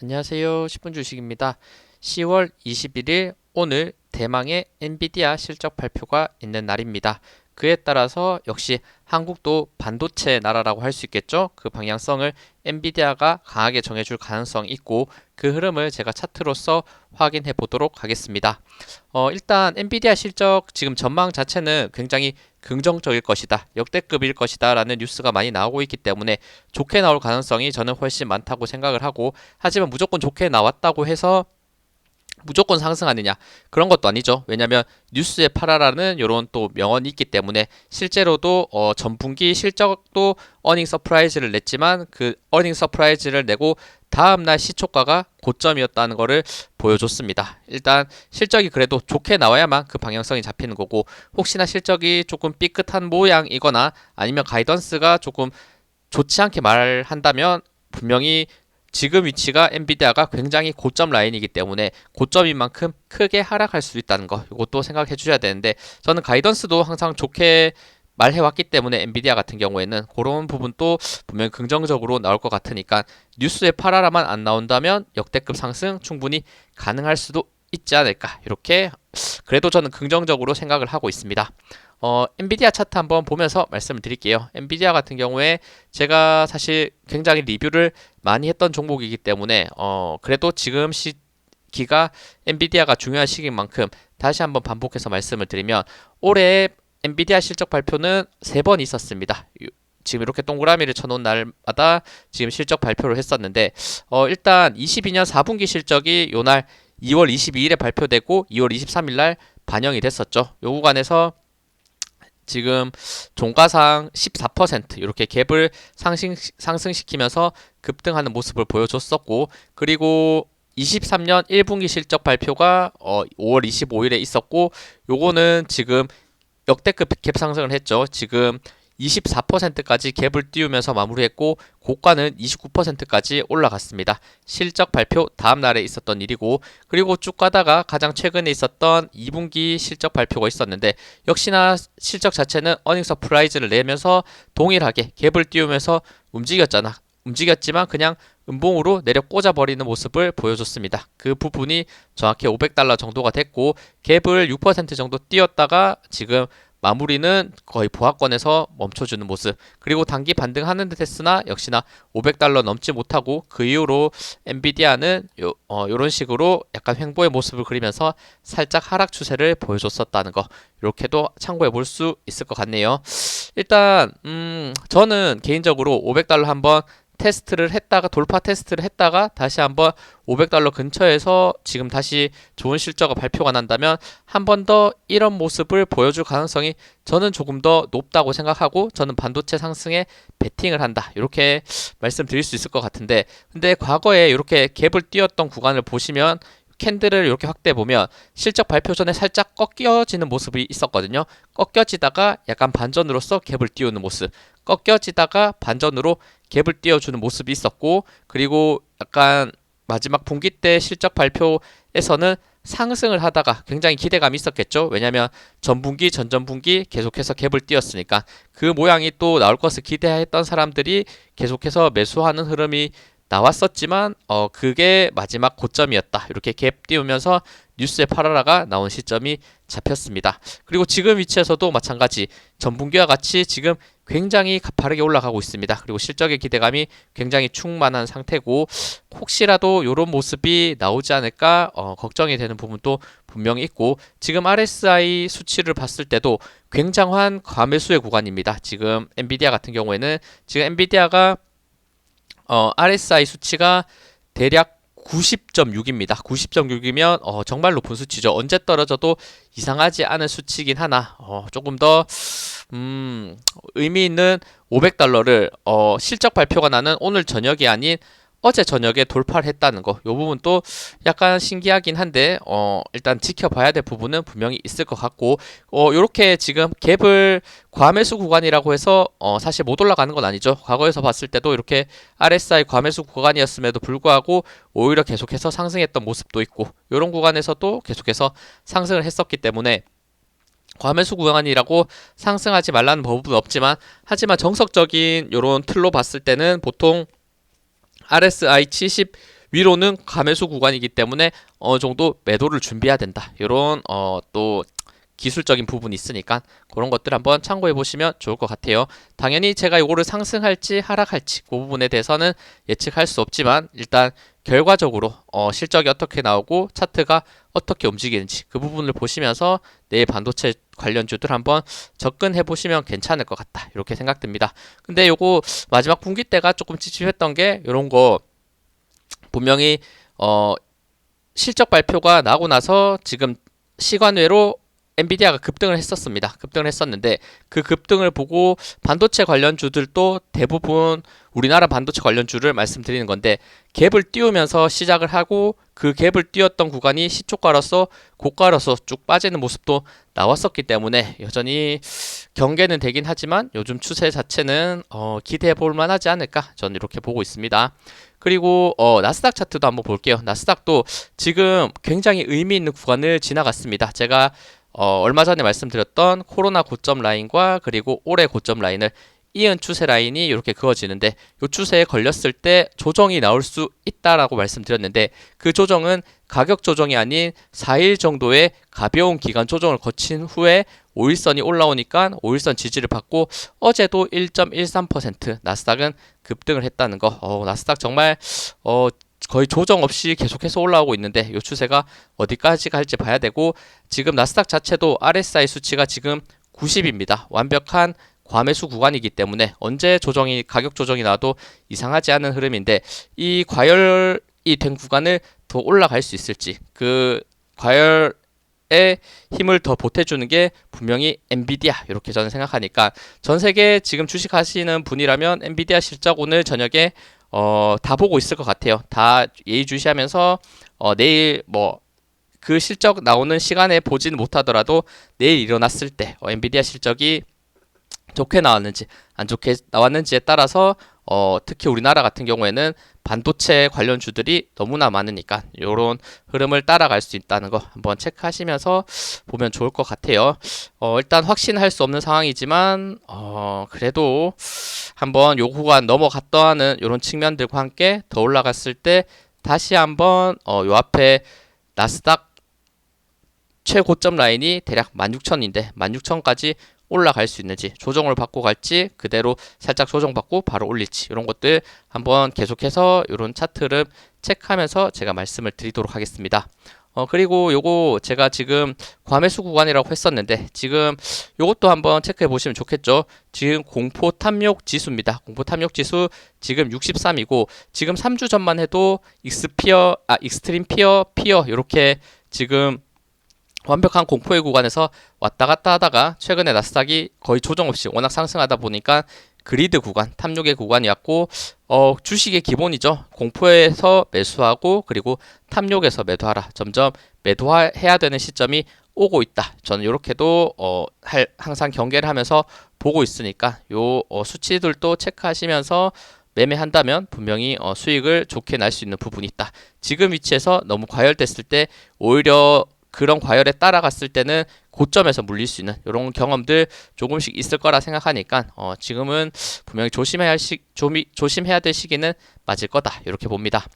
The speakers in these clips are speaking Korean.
안녕하세요. 10분 주식입니다. 10월 21일 오늘 대망의 엔비디아 실적 발표가 있는 날입니다. 그에 따라서 역시 한국도 반도체 나라라고 할 수 있겠죠. 그 방향성을 엔비디아가 강하게 정해줄 가능성이 있고 그 흐름을 제가 차트로서 확인해 보도록 하겠습니다. 일단 엔비디아 실적 지금 전망 자체는 굉장히 긍정적일 것이다, 역대급일 것이다 라는 뉴스가 많이 나오고 있기 때문에 좋게 나올 가능성이 저는 훨씬 많다고 생각을 하고, 하지만 무조건 좋게 나왔다고 해서 무조건 상승하느냐, 그런 것도 아니죠. 왜냐하면 뉴스에 팔아라는 이런 또 명언이 있기 때문에 실제로도 전분기 실적도 어닝 서프라이즈를 냈지만 그 어닝 서프라이즈를 내고 다음날 시초가가 고점이었다는 것을 보여줬습니다. 일단 실적이 그래도 좋게 나와야만 그 방향성이 잡히는 거고, 혹시나 실적이 조금 삐끗한 모양이거나 아니면 가이던스가 조금 좋지 않게 말한다면 분명히 지금 위치가 엔비디아가 굉장히 고점 라인이기 때문에 고점인 만큼 크게 하락할 수 있다는 거, 이것도 생각해 주셔야 되는데, 저는 가이던스도 항상 좋게 말해왔기 때문에 엔비디아 같은 경우에는 그런 부분도 분명히 긍정적으로 나올 것 같으니까 뉴스에 팔아라만 안 나온다면 역대급 상승 충분히 가능할 수도 있지 않을까, 이렇게 그래도 저는 긍정적으로 생각을 하고 있습니다. 엔비디아 차트 한번 보면서 말씀을 드릴게요. 엔비디아 같은 경우에 제가 사실 굉장히 리뷰를 많이 했던 종목이기 때문에 그래도 지금 시기가 엔비디아가 중요한 시기인 만큼 다시 한번 반복해서 말씀을 드리면, 올해 엔비디아 실적 발표는 3번 있었습니다. 지금 이렇게 동그라미를 쳐놓은 날마다 지금 실적 발표를 했었는데, 일단 22년 4분기 실적이 요날 2월 22일에 발표되고 2월 23일 날 반영이 됐었죠. 요 구간에서 지금 종가상 14% 이렇게 갭을 상승시키면서 급등하는 모습을 보여줬었고, 그리고 23년 1분기 실적 발표가 5월 25일에 있었고, 요거는 지금 역대급 갭 상승을 했죠. 지금 24%까지 갭을 띄우면서 마무리했고 고가는 29%까지 올라갔습니다. 실적 발표 다음 날에 있었던 일이고, 그리고 쭉 가다가 가장 최근에 있었던 2분기 실적 발표가 있었는데 역시나 실적 자체는 어닝 서프라이즈를 내면서 동일하게 갭을 띄우면서 움직였지만 그냥 음봉으로 내려 꽂아버리는 모습을 보여줬습니다. 그 부분이 정확히 $500 정도가 됐고 갭을 6% 정도 띄었다가 지금 마무리는 거의 보합권에서 멈춰주는 모습, 그리고 단기 반등하는 듯 했으나 역시나 $500 넘지 못하고 그 이후로 엔비디아는 요런 식으로 약간 횡보의 모습을 그리면서 살짝 하락 추세를 보여줬었다는 거, 이렇게도 참고해 볼 수 있을 것 같네요. 일단 저는 개인적으로 $500 한번 테스트를 했다가 돌파 테스트를 했다가 다시 한번 $500 근처에서 지금 다시 좋은 실적가 발표가 난다면 한 번 더 이런 모습을 보여줄 가능성이 저는 조금 더 높다고 생각하고, 저는 반도체 상승에 베팅을 한다, 이렇게 말씀드릴 수 있을 것 같은데, 근데 과거에 이렇게 갭을 띄웠던 구간을 보시면 캔들을 이렇게 확대해 보면 실적 발표 전에 살짝 꺾여지는 모습이 있었거든요. 꺾여지다가 약간 반전으로서 갭을 띄우는 모습, 꺾여지다가 반전으로 갭을 띄워주는 모습이 있었고, 그리고 약간 마지막 분기 때 실적 발표에서는 상승을 하다가 굉장히 기대감이 있었겠죠. 왜냐하면 전분기, 전전분기 계속해서 갭을 띄웠으니까 그 모양이 또 나올 것을 기대했던 사람들이 계속해서 매수하는 흐름이 나왔었지만 그게 마지막 고점이었다, 이렇게 갭 띄우면서 뉴스에 팔아라가 나온 시점이 잡혔습니다. 그리고 지금 위치에서도 마찬가지 전분기와 같이 지금 굉장히 가파르게 올라가고 있습니다. 그리고 실적의 기대감이 굉장히 충만한 상태고, 혹시라도 이런 모습이 나오지 않을까 걱정이 되는 부분도 분명히 있고, 지금 RSI 수치를 봤을 때도 굉장한 과매수의 구간입니다. 지금 엔비디아 같은 경우에는 지금 엔비디아가 RSI 수치가 대략 90.6입니다. 90.6이면 정말 높은 수치죠. 언제 떨어져도 이상하지 않은 수치이긴 하나 조금 더 의미 있는 $500를 실적 발표가 나는 오늘 저녁이 아닌 어제 저녁에 돌파를 했다는 거, 요 부분도 약간 신기하긴 한데 일단 지켜봐야 될 부분은 분명히 있을 것 같고, 요렇게 지금 갭을 과매수 구간이라고 해서 사실 못 올라가는 건 아니죠. 과거에서 봤을 때도 이렇게 RSI 과매수 구간이었음에도 불구하고 오히려 계속해서 상승했던 모습도 있고, 요런 구간에서도 계속해서 상승을 했었기 때문에 과매수 구간이라고 상승하지 말라는 법은 없지만, 하지만 정석적인 요런 틀로 봤을 때는 보통 RSI 70 위로는 가매수 구간이기 때문에 어느 정도 매도를 준비해야 된다. 이런 또 기술적인 부분이 있으니까 그런 것들 한번 참고해 보시면 좋을 것 같아요. 당연히 제가 이거를 상승할지 하락할지 그 부분에 대해서는 예측할 수 없지만 일단 결과적으로 실적이 어떻게 나오고 차트가 어떻게 움직이는지 그 부분을 보시면서 내일 반도체 관련주들 한번 접근해 보시면 괜찮을 것 같다. 이렇게 생각됩니다. 근데 요거 마지막 분기 때가 조금 찝찝했던 게 이런 거 분명히 실적 발표가 나고 나서 지금 시간외로 엔비디아가 급등을 했었습니다. 급등을 했었는데 그 급등을 보고 반도체 관련주들도 대부분 우리나라 반도체 관련주를 말씀드리는 건데 갭을 띄우면서 시작을 하고 그 갭을 띄웠던 구간이 시초가로서 고가로서 쭉 빠지는 모습도 나왔었기 때문에 여전히 경계는 되긴 하지만 요즘 추세 자체는 기대해 볼 만하지 않을까 저는 이렇게 보고 있습니다. 그리고 나스닥 차트도 한번 볼게요. 나스닥도 지금 굉장히 의미 있는 구간을 지나갔습니다. 제가 얼마 전에 말씀드렸던 코로나 고점 라인과 그리고 올해 고점 라인을 이은 추세 라인이 이렇게 그어지는데 이 추세에 걸렸을 때 조정이 나올 수 있다라고 말씀드렸는데 그 조정은 가격 조정이 아닌 4일 정도의 가벼운 기간 조정을 거친 후에 5일선이 올라오니까 5일선 지지를 받고 어제도 1.13% 나스닥은 급등을 했다는 거. 나스닥 정말 거의 조정 없이 계속해서 올라오고 있는데 이 추세가 어디까지 갈지 봐야 되고 지금 나스닥 자체도 RSI 수치가 지금 90입니다. 완벽한 과매수 구간이기 때문에 언제 가격 조정이 나도 이상하지 않은 흐름인데 이 과열이 된 구간을 더 올라갈 수 있을지 그 과열에 힘을 더 보태주는 게 분명히 엔비디아 이렇게 저는 생각하니까 전 세계 지금 주식하시는 분이라면 엔비디아 실적 오늘 저녁에 다 보고 있을 것 같아요. 다 예의주시하면서 내일 그 실적 나오는 시간에 보진 못하더라도 내일 일어났을 때 엔비디아 실적이 좋게 나왔는지 안 좋게 나왔는지에 따라서 특히 우리나라 같은 경우에는 반도체 관련주들이 너무나 많으니까 이런 흐름을 따라갈 수 있다는 거 한번 체크하시면서 보면 좋을 것 같아요. 일단 확신할 수 없는 상황이지만 그래도 한번 요 구간 넘어갔다 하는 이런 측면들과 함께 더 올라갔을 때 다시 한번 요 앞에 나스닥 최고점 라인이 대략 16,000인데 16,000까지 올라갈 수 있는지 조정을 받고 갈지 그대로 살짝 조정받고 바로 올릴지 이런 것들 한번 계속해서 이런 차트를 체크하면서 제가 말씀을 드리도록 하겠습니다. 그리고 요거 제가 지금 과매수 구간이라고 했었는데 지금 요것도 한번 체크해 보시면 좋겠죠. 지금 공포 탐욕 지수입니다. 공포 탐욕 지수 지금 63이고 지금 3주 전만 해도 익스트림 피어 이렇게 지금 완벽한 공포의 구간에서 왔다 갔다 하다가 최근에 나스닥이 거의 조정 없이 워낙 상승하다 보니까 그리드 구간, 탐욕의 구간이었고 주식의 기본이죠. 공포에서 매수하고 그리고 탐욕에서 매도하라. 점점 매도해야 되는 시점이 오고 있다. 저는 이렇게도 항상 경계를 하면서 보고 있으니까 요 수치들도 체크하시면서 매매한다면 분명히 수익을 좋게 날 수 있는 부분이 있다. 지금 위치에서 너무 과열됐을 때 오히려 그런 과열에 따라갔을 때는 고점에서 물릴 수 있는 이런 경험들 조금씩 있을 거라 생각하니까 지금은 분명히 조심해야 될 시기는 맞을 거다 이렇게 봅니다.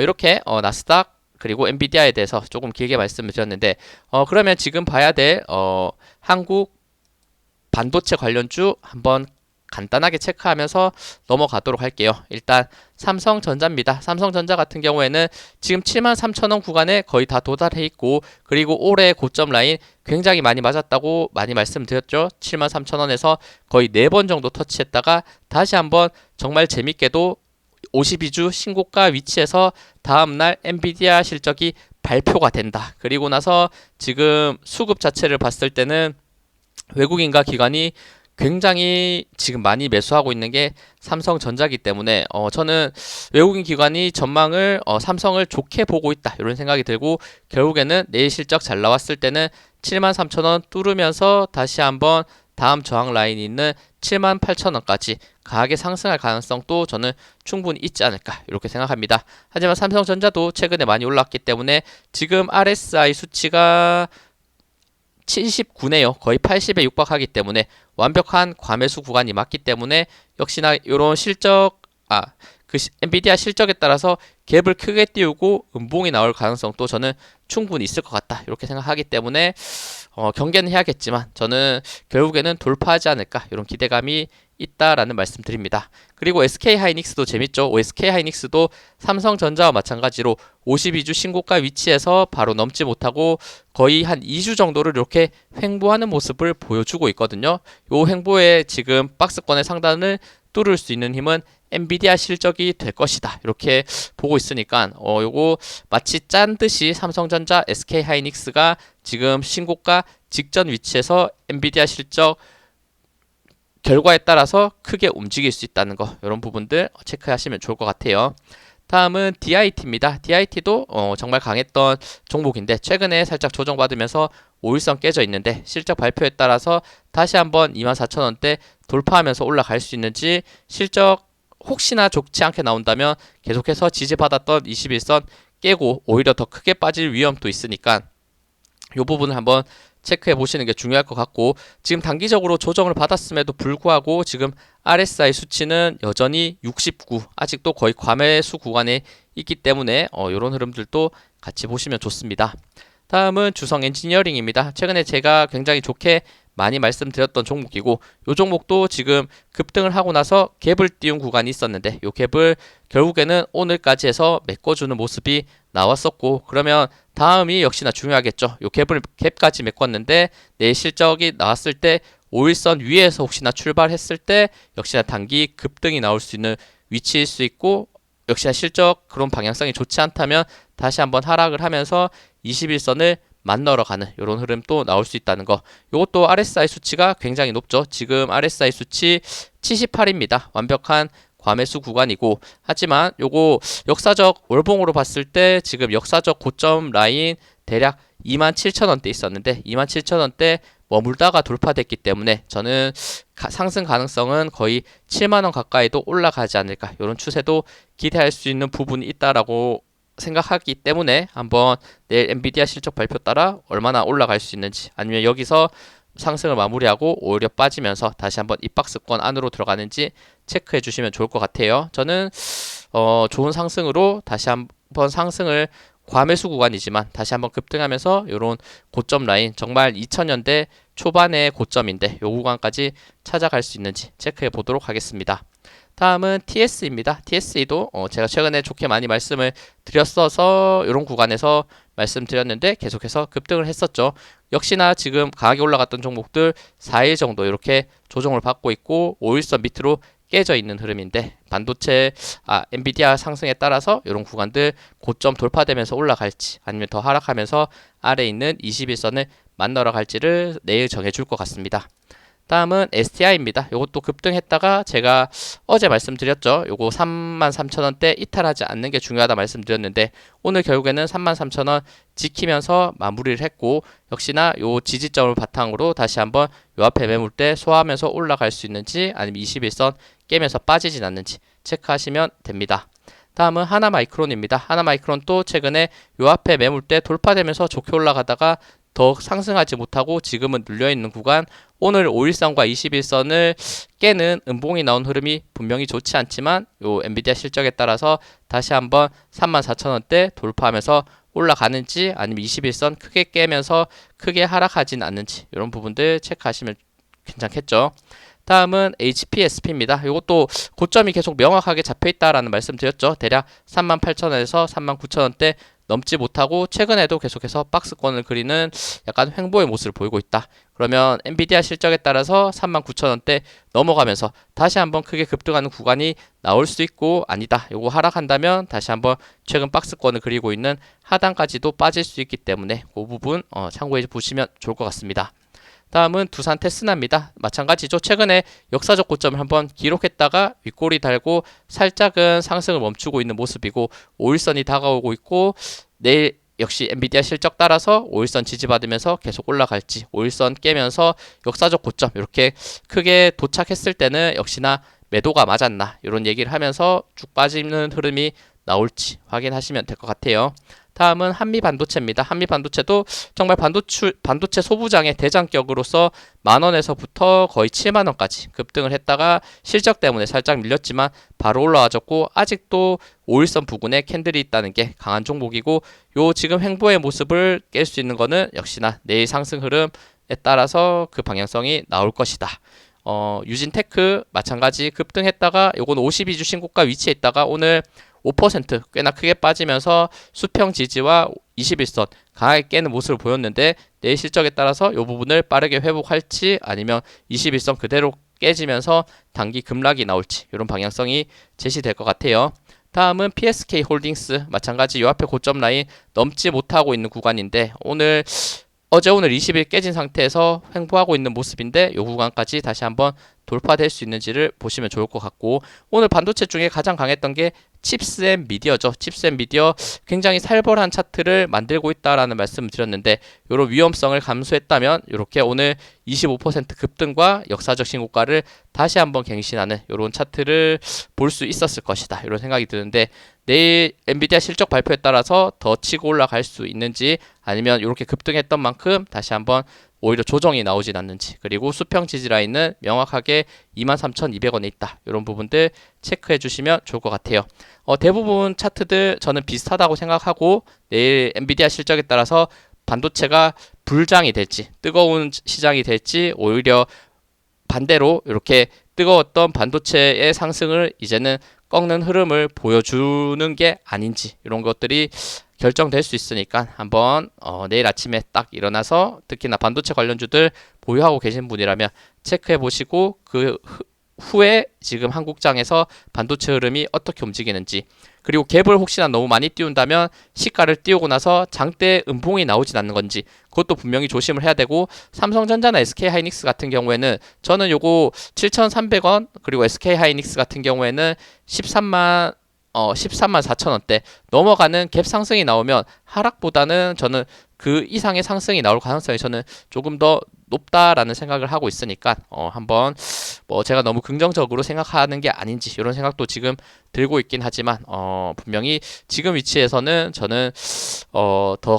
이렇게 나스닥 그리고 엔비디아에 대해서 조금 길게 말씀을 드렸는데 그러면 지금 봐야 될 한국 반도체 관련주 한번 간단하게 체크하면서 넘어가도록 할게요. 일단 삼성전자입니다. 삼성전자 같은 경우에는 지금 73,000원 구간에 거의 다 도달해 있고 그리고 올해 고점 라인 굉장히 많이 맞았다고 많이 말씀드렸죠. 73,000원에서 거의 4번 정도 터치했다가 다시 한번 정말 재밌게도 52주 신고가 위치에서 다음날 엔비디아 실적이 발표가 된다. 그리고 나서 지금 수급 자체를 봤을 때는 외국인과 기관이 굉장히 지금 많이 매수하고 있는 게 삼성전자기 때문에 저는 외국인 기관이 전망을 삼성을 좋게 보고 있다 이런 생각이 들고 결국에는 내일 실적 잘 나왔을 때는 73,000원 뚫으면서 다시 한번 다음 저항 라인이 있는 78,000원까지 강하게 상승할 가능성도 저는 충분히 있지 않을까 이렇게 생각합니다. 하지만 삼성전자도 최근에 많이 올랐기 때문에 지금 RSI 수치가 79네요. 거의 80에 육박하기 때문에 완벽한 과매수 구간이 맞기 때문에 역시나 이런 엔비디아 실적에 따라서 갭을 크게 띄우고 음봉이 나올 가능성도 저는 충분히 있을 것 같다 이렇게 생각하기 때문에 경계는 해야겠지만 저는 결국에는 돌파하지 않을까 이런 기대감이 있다라는 말씀드립니다. 그리고 SK하이닉스도 재밌죠. SK하이닉스도 삼성전자와 마찬가지로 52주 신고가 위치에서 바로 넘지 못하고 거의 한 2주 정도를 이렇게 횡보하는 모습을 보여주고 있거든요. 요 횡보에 지금 박스권의 상단을 뚫을 수 있는 힘은 엔비디아 실적이 될 것이다 이렇게 보고 있으니까 요거 마치 짠 듯이 삼성전자, SK하이닉스가 지금 신고가 직전 위치에서 엔비디아 실적 결과에 따라서 크게 움직일 수 있다는 거 이런 부분들 체크하시면 좋을 것 같아요. 다음은 DIT입니다. DIT도 정말 강했던 종목인데 최근에 살짝 조정받으면서 5일선 깨져 있는데 실적 발표에 따라서 다시 한번 24,000원대 돌파하면서 올라갈 수 있는지 실적 혹시나 좋지 않게 나온다면 계속해서 지지받았던 21선 깨고 오히려 더 크게 빠질 위험도 있으니까 이 부분을 한번 체크해 보시는 게 중요할 것 같고 지금 단기적으로 조정을 받았음에도 불구하고 지금 RSI 수치는 여전히 69 아직도 거의 과매수 구간에 있기 때문에 이런 흐름들도 같이 보시면 좋습니다. 다음은 주성 엔지니어링입니다. 최근에 제가 굉장히 좋게 많이 말씀드렸던 종목이고 이 종목도 지금 급등을 하고 나서 갭을 띄운 구간이 있었는데 이 갭을 결국에는 오늘까지 해서 메꿔주는 모습이 나왔었고 그러면 다음이 역시나 중요하겠죠. 이 갭까지 메꿨는데 내일 실적이 나왔을 때 5일선 위에서 혹시나 출발했을 때 역시나 단기 급등이 나올 수 있는 위치일 수 있고 역시나 실적 그런 방향성이 좋지 않다면 다시 한번 하락을 하면서 21선을 만나러 가는 이런 흐름 또 나올 수 있다는 거. 이것도 RSI 수치가 굉장히 높죠. 지금 RSI 수치 78입니다. 완벽한 과매수 구간이고 하지만 요거 역사적 월봉으로 봤을 때 지금 역사적 고점 라인 대략 27,000원대 있었는데 27,000원대 머물다가 돌파됐기 때문에 저는 상승 가능성은 거의 7만원 가까이도 올라가지 않을까 이런 추세도 기대할 수 있는 부분이 있다라고 생각하기 때문에 한번 내일 엔비디아 실적 발표 따라 얼마나 올라갈 수 있는지 아니면 여기서 상승을 마무리하고 오히려 빠지면서 다시 한번 이 박스권 안으로 들어가는지 체크해 주시면 좋을 것 같아요. 저는 좋은 상승으로 다시 한번 상승을 과매수 구간이지만 다시 한번 급등하면서 이런 고점 라인 정말 2000년대 초반의 고점인데 요 구간까지 찾아갈 수 있는지 체크해 보도록 하겠습니다. 다음은 TS입니다. TS도 제가 최근에 좋게 많이 말씀을 드렸어서 이런 구간에서 말씀드렸는데 계속해서 급등을 했었죠. 역시나 지금 강하게 올라갔던 종목들 4일 정도 이렇게 조정을 받고 있고 5일선 밑으로 깨져 있는 흐름인데 반도체 엔비디아 상승에 따라서 이런 구간들 고점 돌파되면서 올라갈지 아니면 더 하락하면서 아래에 있는 21선을 만나러 갈지를 내일 정해줄 것 같습니다. 다음은 STI입니다. 이것도 급등했다가 제가 어제 말씀드렸죠. 요거 33,000원대 이탈하지 않는 게 중요하다 말씀드렸는데 오늘 결국에는 33,000원 지키면서 마무리를 했고 역시나 요 지지점을 바탕으로 다시 한번 요 앞에 매물대 소화하면서 올라갈 수 있는지 아니면 21선 깨면서 빠지진 않는지 체크하시면 됩니다. 다음은 하나마이크론입니다. 하나마이크론도 최근에 요 앞에 매물대 돌파되면서 좋게 올라가다가 더 상승하지 못하고 지금은 눌려있는 구간 오늘 5일선과 21선을 깨는 음봉이 나온 흐름이 분명히 좋지 않지만 요 엔비디아 실적에 따라서 다시 한번 34,000원대 돌파하면서 올라가는지 아니면 21선 크게 깨면서 크게 하락하진 않는지 이런 부분들 체크하시면 괜찮겠죠. 다음은 HPSP입니다. 이것도 고점이 계속 명확하게 잡혀있다라는 말씀 드렸죠. 대략 38,000원에서 39,000원대 넘지 못하고 최근에도 계속해서 박스권을 그리는 약간 횡보의 모습을 보이고 있다. 그러면 엔비디아 실적에 따라서 39,000원대 넘어가면서 다시 한번 크게 급등하는 구간이 나올 수 있고 아니다. 요거 하락한다면 다시 한번 최근 박스권을 그리고 있는 하단까지도 빠질 수 있기 때문에 그 부분 참고해 보시면 좋을 것 같습니다. 다음은 두산 테스나입니다. 마찬가지죠. 최근에 역사적 고점을 한번 기록했다가 윗꼬리 달고 살짝은 상승을 멈추고 있는 모습이고 5일선이 다가오고 있고 내일 역시 엔비디아 실적 따라서 5일선 지지받으면서 계속 올라갈지 5일선 깨면서 역사적 고점 이렇게 크게 도착했을 때는 역시나 매도가 맞았나 이런 얘기를 하면서 쭉 빠지는 흐름이 나올지 확인하시면 될 것 같아요. 다음은 한미반도체입니다. 한미반도체도 정말 반도체 소부장의 대장격으로서 만원에서부터 거의 7만원까지 급등을 했다가 실적 때문에 살짝 밀렸지만 바로 올라와줬고 아직도 5일선 부근에 캔들이 있다는 게 강한 종목이고 요 지금 횡보의 모습을 깰 수 있는 거는 역시나 내일 상승 흐름에 따라서 그 방향성이 나올 것이다. 유진테크 마찬가지 급등했다가 요건 52주 신고가 위치에 있다가 오늘 5% 꽤나 크게 빠지면서 수평 지지와 21선 강하게 깨는 모습을 보였는데 내일 실적에 따라서 이 부분을 빠르게 회복할지 아니면 21선 그대로 깨지면서 단기 급락이 나올지 이런 방향성이 제시될 것 같아요. 다음은 PSK 홀딩스 마찬가지 요 앞에 고점 라인 넘지 못하고 있는 구간인데 어제 오늘 20일 깨진 상태에서 횡보하고 있는 모습인데 이 구간까지 다시 한번 돌파될 수 있는지를 보시면 좋을 것 같고 오늘 반도체 중에 가장 강했던 게 칩스 앤 미디어죠. 칩스 앤 미디어 굉장히 살벌한 차트를 만들고 있다라는 말씀을 드렸는데 이런 위험성을 감수했다면 이렇게 오늘 25% 급등과 역사적 신고가를 다시 한번 갱신하는 이런 차트를 볼 수 있었을 것이다. 이런 생각이 드는데 내일 엔비디아 실적 발표에 따라서 더 치고 올라갈 수 있는지 아니면 이렇게 급등했던 만큼 다시 한번 오히려 조정이 나오진 않는지 그리고 수평 지지 라인은 명확하게 23,200원에 있다. 이런 부분들 체크해 주시면 좋을 것 같아요. 대부분 차트들 저는 비슷하다고 생각하고 내일 엔비디아 실적에 따라서 반도체가 불장이 될지 뜨거운 시장이 될지 오히려 반대로 이렇게 뜨거웠던 반도체의 상승을 이제는 꺾는 흐름을 보여주는 게 아닌지 이런 것들이 결정될 수 있으니까 한번 내일 아침에 딱 일어나서 특히나 반도체 관련주들 보유하고 계신 분이라면 체크해 보시고 그 후에 지금 한국장에서 반도체 흐름이 어떻게 움직이는지 그리고 갭을 혹시나 너무 많이 띄운다면 시가를 띄우고 나서 장대 음봉이 나오진 않는 건지 그것도 분명히 조심을 해야 되고 삼성전자나 SK하이닉스 같은 경우에는 저는 요거 7,300원 그리고 SK하이닉스 같은 경우에는 13만 4천원대 넘어가는 갭 상승이 나오면 하락보다는 저는 그 이상의 상승이 나올 가능성이 저는 조금 더 높다라는 생각을 하고 있으니까 한번 제가 너무 긍정적으로 생각하는 게 아닌지 이런 생각도 지금 들고 있긴 하지만 분명히 지금 위치에서는 저는 더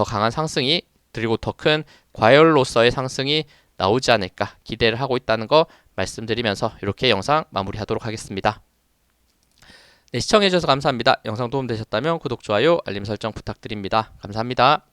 강한 상승이 그리고 더 큰 과열로서의 상승이 나오지 않을까 기대를 하고 있다는 거 말씀드리면서 이렇게 영상 마무리하도록 하겠습니다. 네, 시청해주셔서 감사합니다. 영상 도움되셨다면 구독, 좋아요, 알림 설정 부탁드립니다. 감사합니다.